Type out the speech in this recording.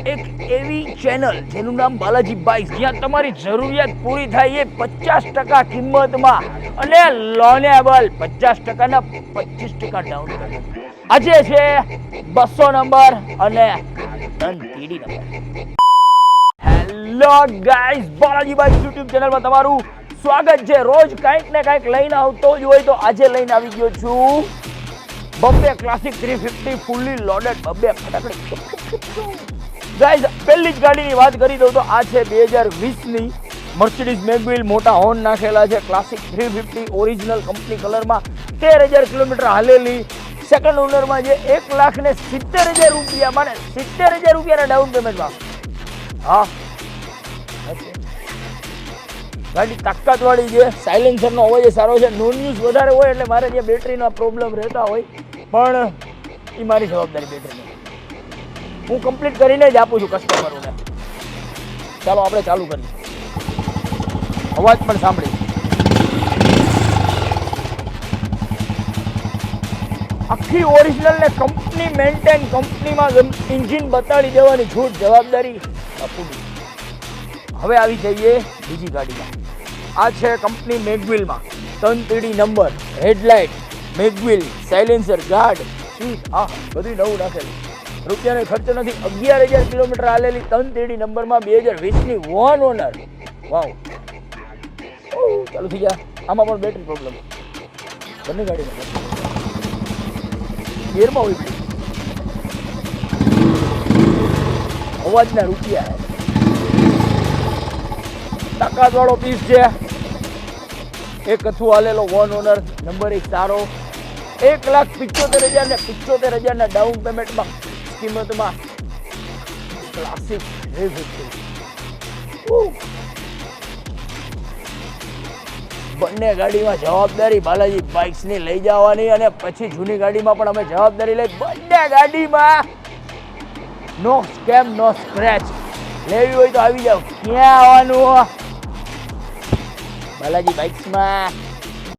એક એવી ચેનલ જેનું નામ બાલાજી બાઇક્સ, જ્યાં તમારી જરૂરિયાત પૂરી થાય એ 50% કિંમતમાં અને લોનેબલ 50%ના 25% ડાઉન પેમેન્ટ. આજે છે 200 નંબર અને TD number. Hello guys, Balaji bikes YouTube ચેનલમાં તમારું સ્વાગત છે. રોજ કંઈક ને કંઈક લઈને આવતો જ હોય, તો આજે લઈને આવી ગયો છું બબ્બે ક્લાસિક 350 ફૂલી લોડેડ બબ્બે ફટાકડી. ગાઈઝ, પહેલી જ ગાડીની વાત કરી દઉં તો આ છે 2020ની મર્સિડીઝ મેગવિલ, મોટા હોર્ન નાખેલા છે, ક્લાસિક 350 ઓરિજિનલ કંપની કલરમાં, 13,000 કિલોમીટર હાલેલી, સેકન્ડ ઓનરમાં છે, 1,70,000 રૂપિયામાં ને 70,000 રૂપિયાના ડાઉન પેમેન્ટમાં. હા, ગાડી તાકાતવાળી છે, સાયલેન્સરનો અવાજ સારો છે, નોન યુઝ વધારે હોય એટલે મારે જે બેટરીના પ્રોબ્લેમ રહેતા હોય, પણ એ મારી જવાબદારી બેટરીની. હું કમ્પ્લીટ કરીને જ આપું છું કસ્ટમરોને. ચાલો આપણે ચાલુ કરીએ. અવાજ પણ સાંભળી. આખી ઓરિજિનલ ને કંપની મેન્ટેન, કંપનીમાં ઇન્જિન બતાડી દેવાની છૂટ, જવાબદારી આપું. હવે આવી જઈએ બીજી ગાડીમાં. આ છે company મેગવિલમાં, 3TD number, headlight મેગવિલ, silencer, guard, seat, હા બધું નવું નાખેલું. રૂપિયાનો ખર્ચ નથી. 11,000 કિલોમીટર હાલેલી, 3TD નંબરમાં, 2020ની વન ઓનર. વાવ, ચાલુ થઈ ગયા. આમાં પણ બેટરી પ્રોબ્લેમ, બંને ગાડીમાં ગેરમાં હોય પડી. અવાજના રૂપિયા, તાકાતવાળો પીસ છે. એક અથું હાલેલો, વન ઓનર, નંબર એક સારો, 1,75,000 ને 75,000ના ડાઉન પેમેન્ટમાં કિંમતમાં ક્લાસિક 350. બંને ગાડીમાં જવાબદારી બાલાજી બાઇક્સની લઈ જવાની, અને પછી જૂની ગાડીમાં પણ અમે જવાબદારી લઈ. બંને ગાડીમાં નો સ્કેમ નો સ્ક્રેચ. લેવી હોય તો આવી જાવ. ક્યાં આવવાનું? બાલાજી બાઇક્સમાં.